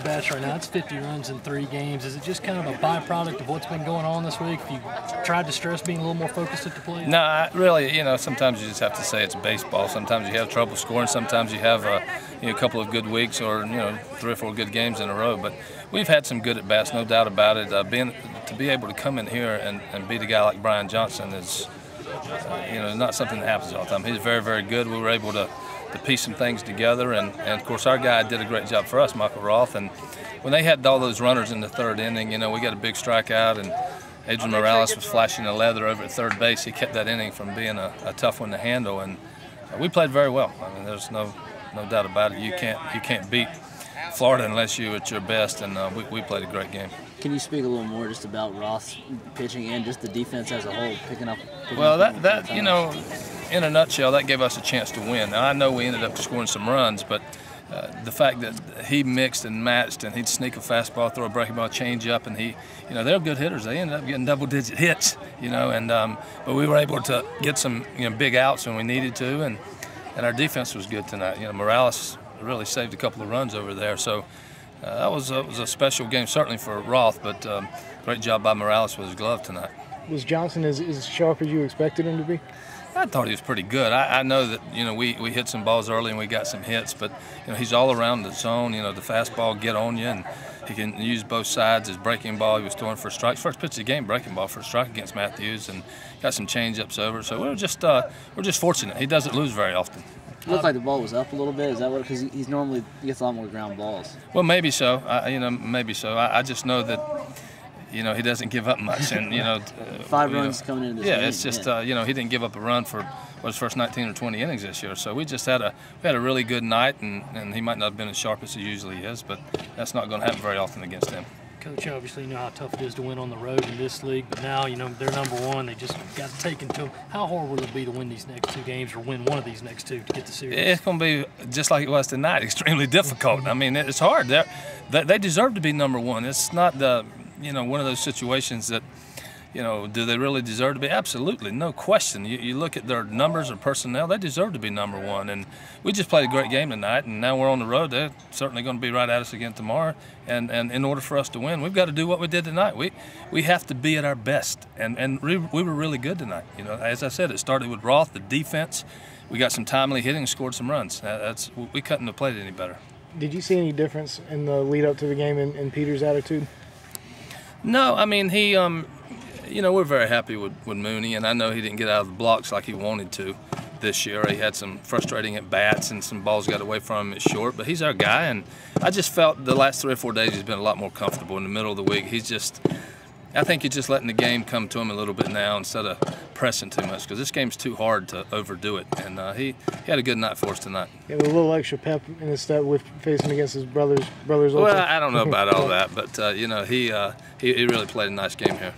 at-bats right now. It's 50 runs in 3 games. Is it just kind of a byproduct of what's been going on this week? If you tried to stress being a little more focused at the plate? No, really, sometimes you just have to say it's baseball. Sometimes you have trouble scoring. Sometimes you have a couple of good weeks or 3 or 4 good games in a row. But we've had some good at-bats, no doubt about it. To be able to come in here and beat a guy like Brian Johnson is, not something that happens all the time. He's very, very good. We were able to piece some things together, and of course our guy did a great job for us, Michael Roth. And when they had all those runners in the 3rd inning, we got a big strikeout, and Adrian Morales was flashing the leather over at 3rd base. He kept that inning from being a tough one to handle, and we played very well. I mean, there's no doubt about it. You can't beat Florida unless you're at your best, and we played a great game. Can you speak a little more just about Roth's pitching and just the defense as a whole, picking up in a nutshell, that gave us a chance to win. Now, I know we ended up scoring some runs, but the fact that he mixed and matched, and he'd sneak a fastball, throw a breaking ball, change up, and they're good hitters. They ended up getting double-digit hits, but we were able to get some big outs when we needed to, and our defense was good tonight. Morales really saved a couple of runs over there, so that was a special game, certainly for Roth, but great job by Morales with his glove tonight. Was Johnson as sharp as you expected him to be? I thought he was pretty good. I know that we hit some balls early and we got some hits, but he's all around the zone. The fastball get on you, and he can use both sides. His breaking ball, he was throwing for strikes. First pitch of the game, breaking ball for a strike against Matthews, and got some change-ups over. So we're just fortunate. He doesn't lose very often. It looked like the ball was up a little bit. Is that what? Because he normally gets a lot more ground balls. Well, maybe so. Maybe so. I just know that. He doesn't give up much, and 5 runs coming into this game. Yeah, it's just he didn't give up a run for his first 19 or 20 innings this year. So we just had a really good night, and he might not have been as sharp as he usually is, but that's not going to happen very often against him. Coach, obviously you know how tough it is to win on the road in this league, but now they're #1. They just got taken to them. How hard will it be to win these next 2 games, or win one of these next 2 to get the series? It's going to be just like it was tonight, extremely difficult. I mean, it's hard. They deserve to be #1. It's not one of those situations that, do they really deserve to be? Absolutely, no question. You look at their numbers or personnel, they deserve to be #1. And we just played a great game tonight, and now we're on the road. They're certainly going to be right at us again tomorrow. And in order for us to win, we've got to do what we did tonight. We have to be at our best. And we were really good tonight. As I said, it started with Roth, the defense. We got some timely hitting, scored some runs. We couldn't have played any better. Did you see any difference in the lead up to the game in Peter's attitude? No, I mean, he, we're very happy with Mooney, and I know he didn't get out of the blocks like he wanted to this year. He had some frustrating at-bats, and some balls got away from him at short, but he's our guy, and I just felt the last 3 or 4 days he's been a lot more comfortable in the middle of the week. I think he's just letting the game come to him a little bit now instead of pressing too much, because this game's too hard to overdo it, and he had a good night for us tonight. Yeah, with a little extra pep in his step with facing against his brother's. Well, I don't know about all that, but he really played a nice game here.